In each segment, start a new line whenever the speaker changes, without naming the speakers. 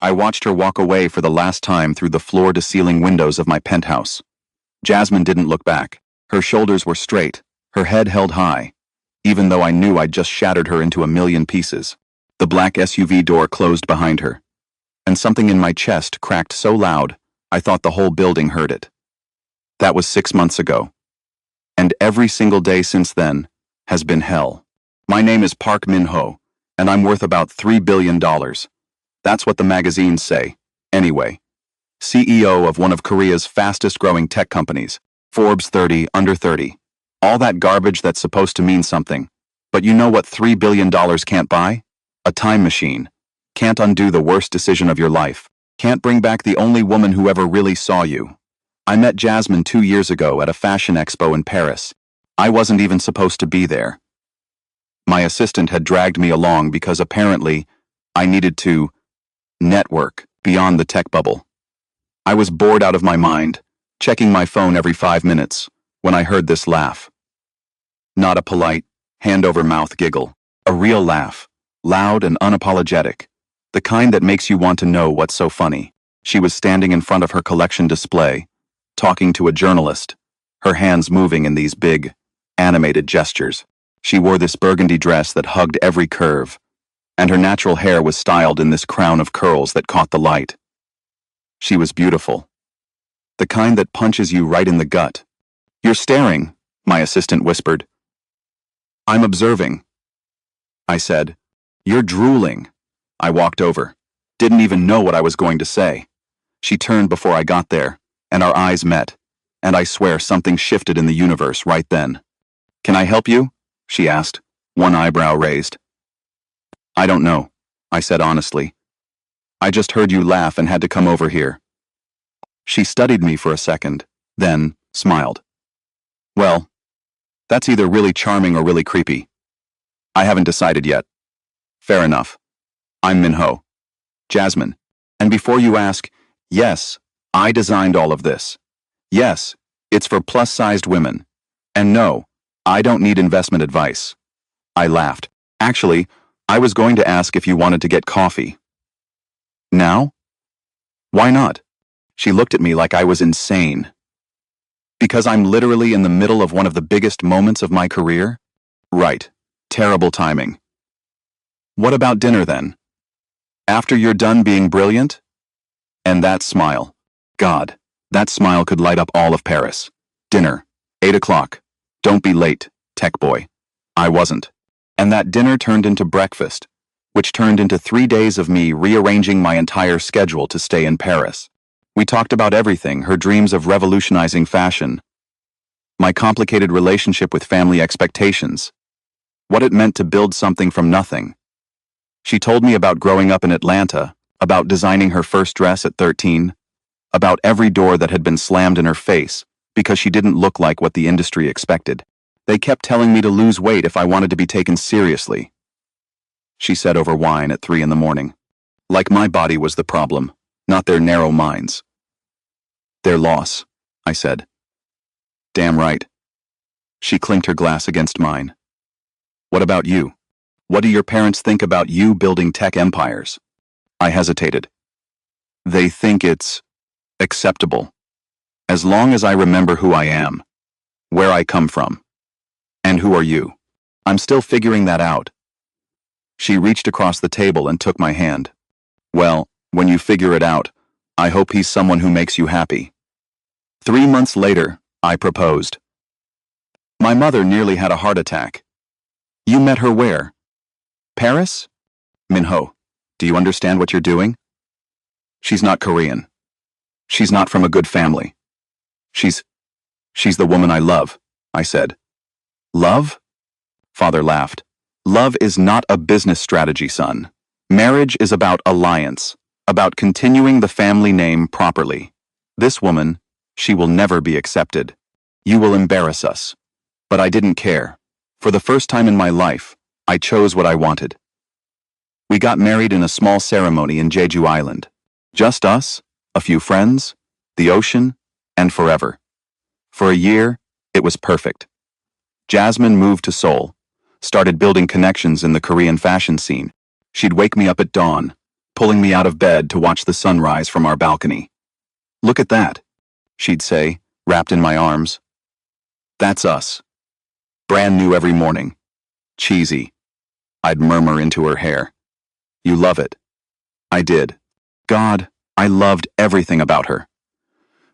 I watched her walk away for the last time through the floor-to-ceiling windows of my penthouse. Jasmine didn't look back. Her shoulders were straight, her head held high, even though I knew I'd just shattered her into a million pieces. The black SUV door closed behind her, and something in my chest cracked so loud, I thought the whole building heard it. That was 6 months ago. And every single day since then has been hell. My name is Park Min-ho, and I'm worth about $3 billion. That's what the magazines say, anyway. CEO of one of Korea's fastest-growing tech companies, Forbes 30 under 30. All that garbage that's supposed to mean something. But you know what $3 billion can't buy? A time machine. Can't undo the worst decision of your life. Can't bring back the only woman who ever really saw you. I met Jasmine 2 years ago at a fashion expo in Paris. I wasn't even supposed to be there. My assistant had dragged me along because apparently I needed to network beyond the tech bubble. I was bored out of my mind, checking my phone every 5 minutes, when I heard this laugh. Not a polite, hand-over-mouth giggle. A real laugh, loud and unapologetic. The kind that makes you want to know what's so funny. She was standing in front of her collection display, talking to a journalist, her hands moving in these big, animated gestures. She wore this burgundy dress that hugged every curve, and her natural hair was styled in this crown of curls that caught the light. She was beautiful. The kind that punches you right in the gut. "You're staring," my assistant whispered. "I'm observing," I said. "You're drooling." I walked over. Didn't even know what I was going to say. She turned before I got there, and our eyes met, and I swear something shifted in the universe right then. "Can I help you?" she asked, one eyebrow raised. "I don't know," I said honestly. "I just heard you laugh and had to come over here." She studied me for a second, then smiled. "Well, that's either really charming or really creepy. I haven't decided yet." "Fair enough. I'm Min-ho. Jasmine. And before you ask, yes, I designed all of this. Yes, it's for plus-sized women. And no, I don't need investment advice." I laughed. "Actually, I was going to ask if you wanted to get coffee." "Now?" "Why not?" She looked at me like I was insane. "Because I'm literally in the middle of one of the biggest moments of my career?" "Right. Terrible timing." "What about dinner then? After you're done being brilliant?" And that smile. God, that smile could light up all of Paris. "Dinner. 8 o'clock. Don't be late, tech boy." I wasn't. And that dinner turned into breakfast, which turned into 3 days of me rearranging my entire schedule to stay in Paris. We talked about everything, her dreams of revolutionizing fashion, my complicated relationship with family expectations, what it meant to build something from nothing. She told me about growing up in Atlanta, about designing her first dress at 13, about every door that had been slammed in her face because she didn't look like what the industry expected. They kept telling me to lose weight if I wanted to be taken seriously, she said over wine at 3 in the morning. Like my body was the problem, not their narrow minds. "Their loss," I said. "Damn right." She clinked her glass against mine. "What about you? What do your parents think about you building tech empires?" I hesitated. "They think it's acceptable. As long as I remember who I am, where I come from. And who are you? I'm still figuring that out." She reached across the table and took my hand. "Well, when you figure it out, I hope he's someone who makes you happy." 3 months later, I proposed. My mother nearly had a heart attack. "You met her where?" "Paris?" "Min-ho, do you understand what you're doing? She's not Korean. She's not from a good family. She's the woman I love," I said. "Love?" Father laughed. "Love is not a business strategy, son. Marriage is about alliance, about continuing the family name properly. This woman, she will never be accepted. You will embarrass us." But I didn't care. For the first time in my life, I chose what I wanted. We got married in a small ceremony in Jeju Island. Just us, a few friends, the ocean, and forever. For a year, it was perfect. Jasmine moved to Seoul, started building connections in the Korean fashion scene. She'd wake me up at dawn, pulling me out of bed to watch the sunrise from our balcony. "Look at that," she'd say, wrapped in my arms. "That's us. Brand new every morning. Cheesy," I'd murmur into her hair. "You love it." I did. God, I loved everything about her.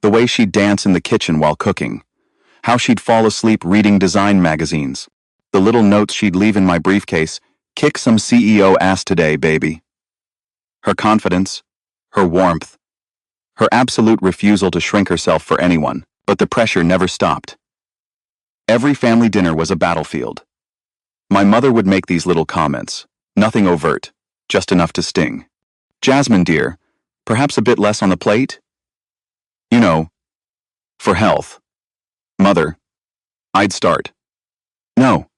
The way she'd dance in the kitchen while cooking, how she'd fall asleep reading design magazines, the little notes she'd leave in my briefcase, "Kick some CEO ass today, baby." Her confidence, her warmth, her absolute refusal to shrink herself for anyone, but the pressure never stopped. Every family dinner was a battlefield. My mother would make these little comments, nothing overt, just enough to sting. "Jasmine, dear, perhaps a bit less on the plate? You know, for health." "Mother," I'd start. "No,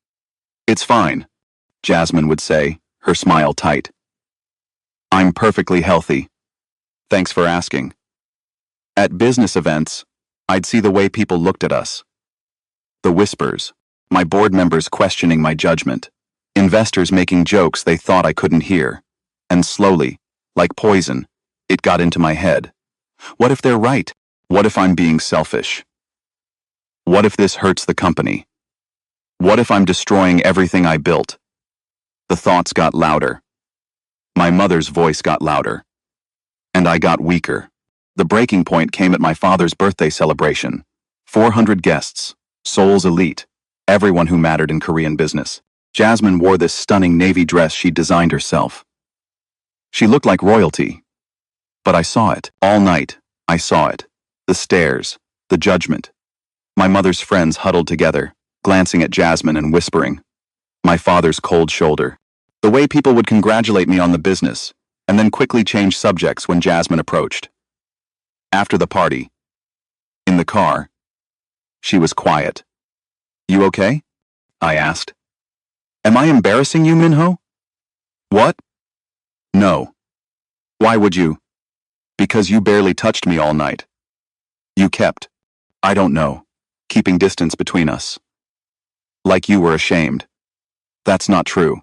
it's fine," Jasmine would say, her smile tight. "I'm perfectly healthy. Thanks for asking." At business events, I'd see the way people looked at us. The whispers, my board members questioning my judgment, investors making jokes they thought I couldn't hear, and slowly, like poison, it got into my head. What if they're right? What if I'm being selfish? What if this hurts the company? What if I'm destroying everything I built? The thoughts got louder. My mother's voice got louder. And I got weaker. The breaking point came at my father's birthday celebration. 400 guests, Seoul's elite, everyone who mattered in Korean business. Jasmine wore this stunning navy dress she'd designed herself. She looked like royalty. But I saw it. All night, I saw it. The stares, the judgment. My mother's friends huddled together, glancing at Jasmine and whispering. My father's cold shoulder. The way people would congratulate me on the business, and then quickly change subjects when Jasmine approached. After the party, in the car, she was quiet. "You okay?" I asked. "Am I embarrassing you, Minho?" "What?" "No. Why would you?" "Because you barely touched me all night. You kept, I don't know, keeping distance between us. Like you were ashamed. That's not true.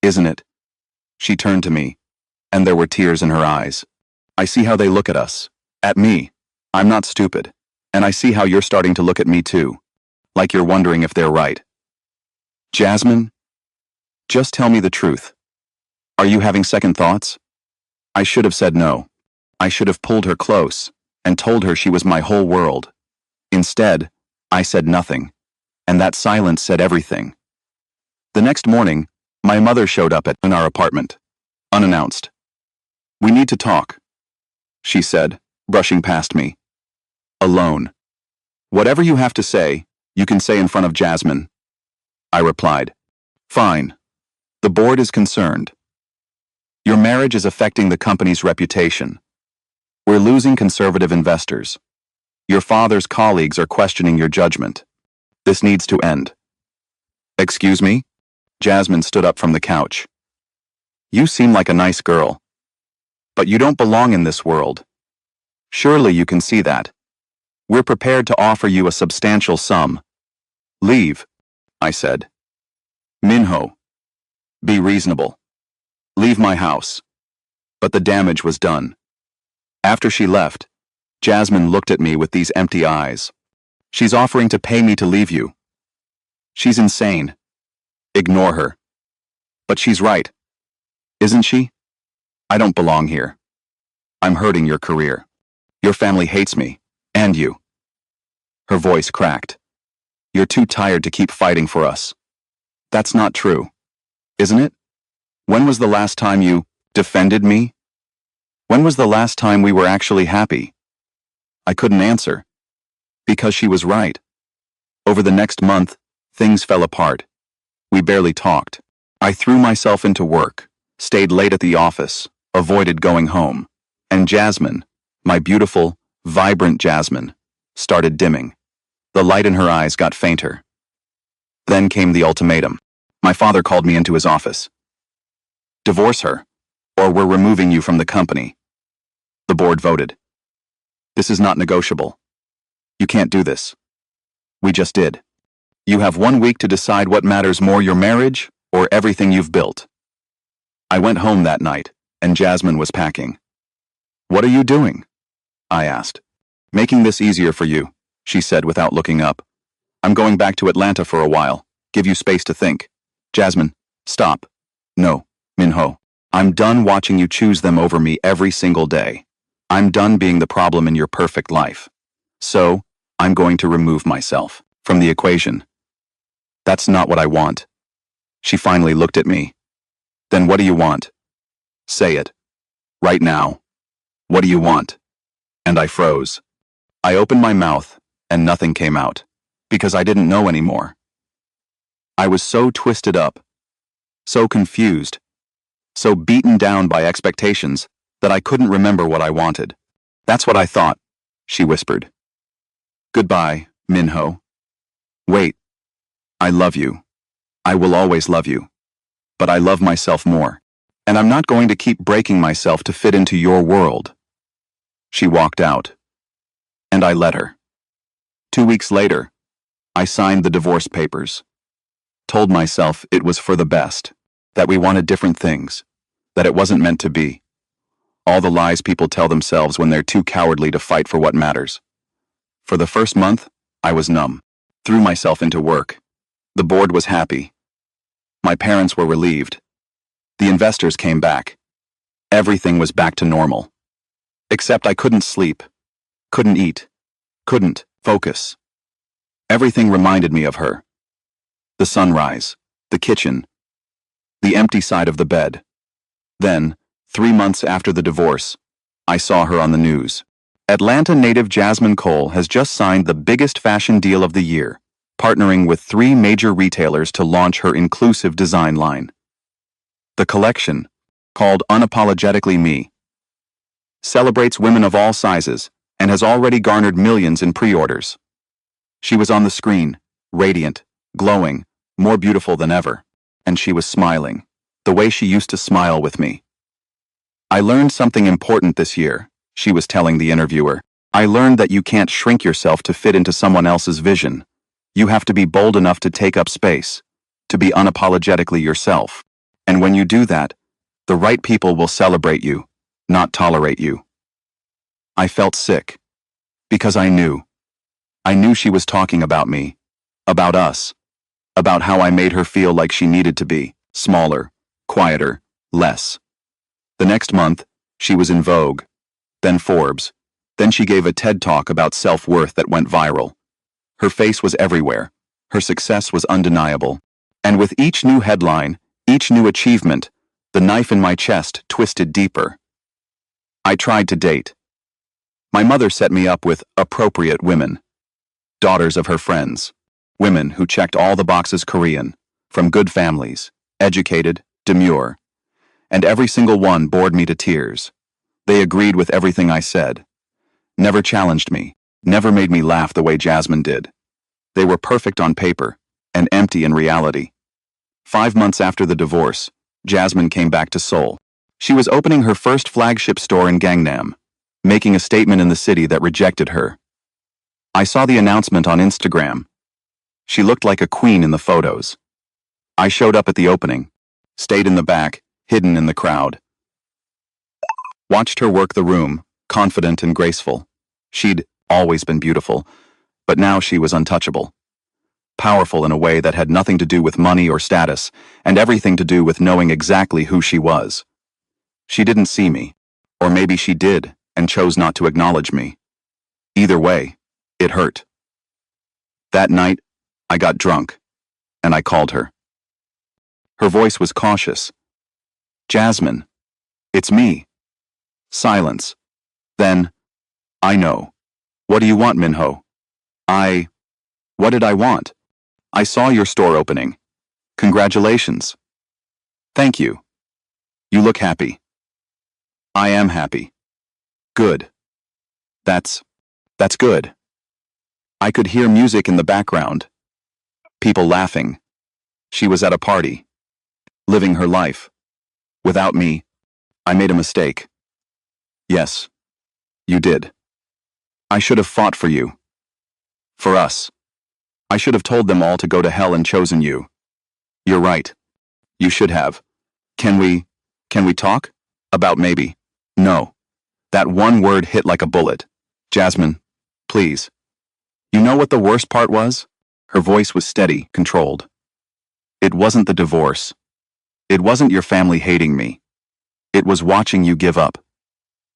Isn't it?" She turned to me, and there were tears in her eyes. "I see how they look at us. At me. I'm not stupid. And I see how you're starting to look at me too. Like you're wondering if they're right. Jasmine, just tell me the truth. Are you having second thoughts?" I should have said no. I should have pulled her close and told her she was my whole world. Instead, I said nothing, and that silence said everything. The next morning, my mother showed up in our apartment, unannounced. "We need to talk," she said, brushing past me. "Alone. Whatever you have to say, you can say in front of Jasmine." I replied, "Fine. The board is concerned. Your marriage is affecting the company's reputation. We're losing conservative investors. Your father's colleagues are questioning your judgment. This needs to end." "Excuse me?" Jasmine stood up from the couch. "You seem like a nice girl. But you don't belong in this world. Surely you can see that. We're prepared to offer you a substantial sum." "Leave," I said. "Minho, be reasonable. Leave my house." But the damage was done. After she left, Jasmine looked at me with these empty eyes. "She's offering to pay me to leave you. She's insane. Ignore her." "But she's right. Isn't she? I don't belong here. I'm hurting your career. Your family hates me, and you." Her voice cracked. "You're too tired to keep fighting for us." "That's not true. Isn't it? When was the last time you defended me? When was the last time we were actually happy?" I couldn't answer. Because she was right. Over the next month, things fell apart. We barely talked. I threw myself into work, stayed late at the office, avoided going home. And Jasmine, my beautiful, vibrant Jasmine, started dimming. The light in her eyes got fainter. Then came the ultimatum. My father called me into his office. "Divorce her, or we're removing you from the company." The board voted. "This is not negotiable. You can't do this." We just did. "You have 1 week to decide what matters more, your marriage or everything you've built." I went home that night, and Jasmine was packing. "What are you doing?" I asked. "Making this easier for you," she said without looking up. "I'm going back to Atlanta for a while. Give you space to think." "Jasmine, stop." "No, Minho. I'm done watching you choose them over me every single day. I'm done being the problem in your perfect life. So, I'm going to remove myself from the equation." "That's not what I want." She finally looked at me. "Then what do you want? Say it. Right now. What do you want?" And I froze. I opened my mouth, and nothing came out, because I didn't know anymore. I was so twisted up, so confused, so beaten down by expectations that I couldn't remember what I wanted. "That's what I thought," she whispered. "Goodbye, Minho. Wait, I love you. I will always love you. But I love myself more. And I'm not going to keep breaking myself to fit into your world." She walked out. And I let her. 2 weeks later, I signed the divorce papers. Told myself it was for the best, that we wanted different things, that it wasn't meant to be. All the lies people tell themselves when they're too cowardly to fight for what matters. For the first month, I was numb. Threw myself into work. The board was happy. My parents were relieved. The investors came back. Everything was back to normal. Except I couldn't sleep, couldn't eat, couldn't focus. Everything reminded me of her. The sunrise, the kitchen, the empty side of the bed. Then, 3 months after the divorce, I saw her on the news. Atlanta native Jasmine Cole has just signed the biggest fashion deal of the year, partnering with 3 major retailers to launch her inclusive design line. The collection, called Unapologetically Me, celebrates women of all sizes and has already garnered millions in pre-orders. She was on the screen, radiant, glowing, more beautiful than ever, and she was smiling, the way she used to smile with me. "I learned something important this year," she was telling the interviewer. "I learned that you can't shrink yourself to fit into someone else's vision. You have to be bold enough to take up space, to be unapologetically yourself. And when you do that, the right people will celebrate you, not tolerate you." I felt sick, because I knew she was talking about me, about us, about how I made her feel like she needed to be, smaller, quieter, less. The next month, she was in Vogue, then Forbes, then she gave a TED Talk about self-worth that went viral. Her face was everywhere, her success was undeniable, and with each new headline, each new achievement, the knife in my chest twisted deeper. I tried to date. My mother set me up with appropriate women, daughters of her friends, women who checked all the boxes Korean, from good families, educated, demure, and every single one bored me to tears. They agreed with everything I said, never challenged me, never made me laugh the way Jasmine did. They were perfect on paper and empty in reality. 5 months after the divorce, Jasmine came back to Seoul. She was opening her first flagship store in Gangnam, making a statement in the city that rejected her. I saw the announcement on Instagram. She looked like a queen in the photos. I showed up at the opening, stayed in the back, hidden in the crowd. Watched her work the room, confident and graceful. She'd always been beautiful, but now she was untouchable. Powerful in a way that had nothing to do with money or status, and everything to do with knowing exactly who she was. She didn't see me, or maybe she did and chose not to acknowledge me. Either way, it hurt. That night, I got drunk, and I called her. Her voice was cautious. "Jasmine, it's me." Silence. Then, "I know. What do you want, Minho?" What did I want? "I saw your store opening. Congratulations." "Thank you. You look happy." "I am happy." "Good. That's good." I could hear music in the background. People laughing. She was at a party, living her life. Without me, I made a mistake. Yes, you did. I should have fought for you. For us. I should have told them all to go to hell and chosen you. You're right. You should have. Can we talk? About maybe. No. That one word hit like a bullet. Jasmine, please. You know what the worst part was? Her voice was steady, controlled. It wasn't the divorce. It wasn't your family hating me. It was watching you give up.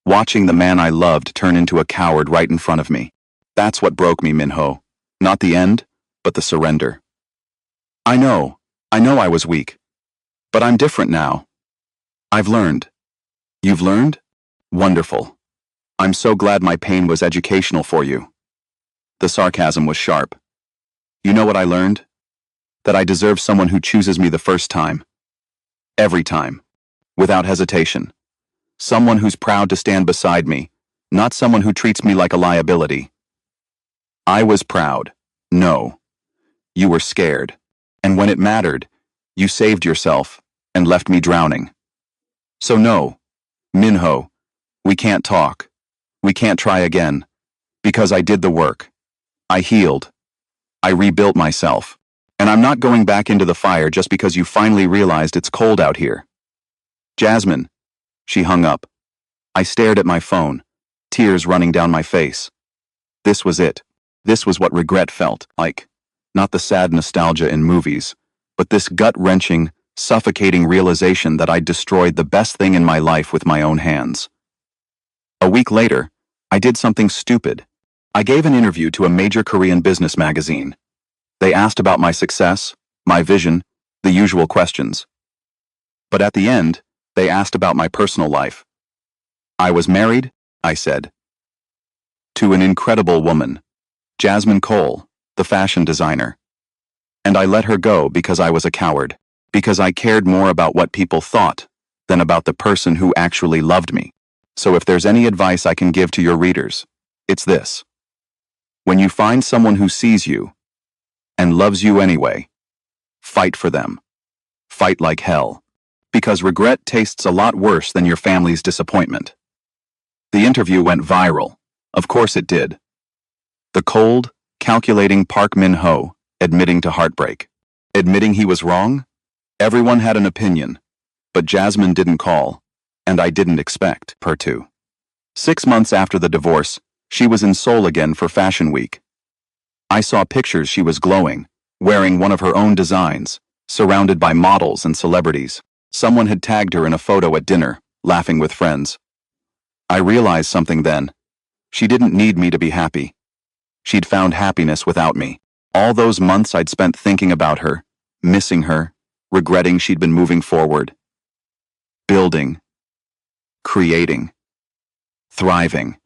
Watching the man I loved turn into a coward right in front of me. That's what broke me, Minho. Not the end, but the surrender. I know I was weak. But I'm different now. I've learned. You've learned? Wonderful. I'm so glad my pain was educational for you. The sarcasm was sharp. You know what I learned? That I deserve someone who chooses me the first time. Every time. Without hesitation. Someone who's proud to stand beside me, not someone who treats me like a liability. I was proud. No. You were scared. And when it mattered, you saved yourself and left me drowning. So no, Minho, we can't talk. We can't try again. Because I did the work. I healed. I rebuilt myself. And I'm not going back into the fire just because you finally realized it's cold out here. Jasmine. She hung up. I stared at my phone, tears running down my face. This was it. This was what regret felt like. Not the sad nostalgia in movies, but this gut-wrenching, suffocating realization that I'd destroyed the best thing in my life with my own hands. A week later, I did something stupid. I gave an interview to a major Korean business magazine. They asked about my success, my vision, the usual questions. But at the end, they asked about my personal life. I was married, I said. To an incredible woman, Jasmine Cole, the fashion designer. And I let her go because I was a coward, because I cared more about what people thought than about the person who actually loved me. So if there's any advice I can give to your readers, it's this. When you find someone who sees you and loves you anyway, fight for them. Fight like hell. Because regret tastes a lot worse than your family's disappointment. The interview went viral. Of course it did. The cold, calculating Park Min-ho admitting to heartbreak. Admitting he was wrong? Everyone had an opinion. But Jasmine didn't call, and I didn't expect her to. 6 months after the divorce, she was in Seoul again for Fashion Week. I saw pictures she was glowing, wearing one of her own designs, surrounded by models and celebrities. Someone had tagged her in a photo at dinner, laughing with friends. I realized something then. She didn't need me to be happy. She'd found happiness without me. All those months I'd spent thinking about her, missing her, regretting she'd been moving forward. Building. Creating. Thriving.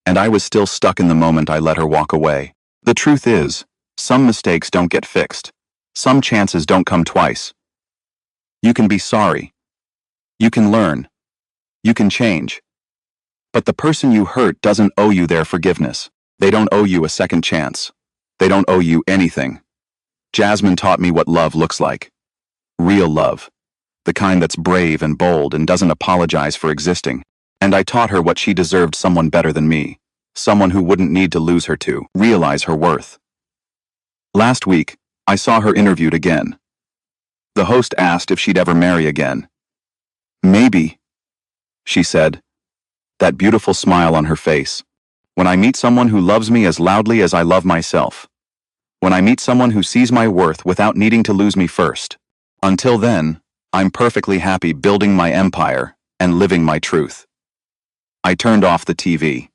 And I was still stuck in the moment I let her walk away. The truth is, some mistakes don't get fixed. Some chances don't come twice. You can be sorry. You can learn. You can change. But the person you hurt doesn't owe you their forgiveness. They don't owe you a second chance. They don't owe you anything. Jasmine taught me what love looks like. Real love. The kind that's brave and bold and doesn't apologize for existing. And I taught her what she deserved: someone better than me. Someone who wouldn't need to lose her to realize her worth. Last week, I saw her interviewed again. The host asked if she'd ever marry again. Maybe, she said, that beautiful smile on her face. When I meet someone who loves me as loudly as I love myself. When I meet someone who sees my worth without needing to lose me first. Until then, I'm perfectly happy building my empire and living my truth. I turned off the TV.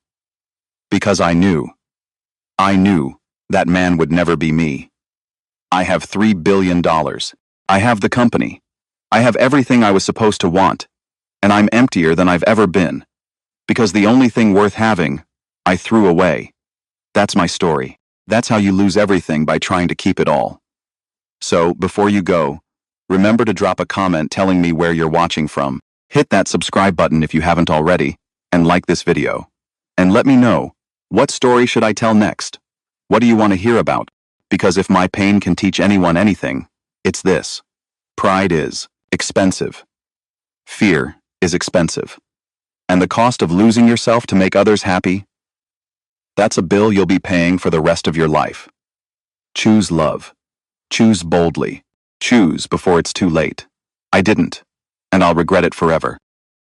Because I knew that man would never be me. I have $3 billion. I have the company. I have everything I was supposed to want. And I'm emptier than I've ever been. Because the only thing worth having, I threw away. That's my story. That's how you lose everything, by trying to keep it all. So, before you go, remember to drop a comment telling me where you're watching from. Hit that subscribe button if you haven't already, and like this video. And let me know, what story should I tell next? What do you want to hear about? Because if my pain can teach anyone anything, it's this. Pride is expensive. Fear is expensive. And the cost of losing yourself to make others happy? That's a bill you'll be paying for the rest of your life. Choose love. Choose boldly. Choose before it's too late. I didn't, and I'll regret it forever.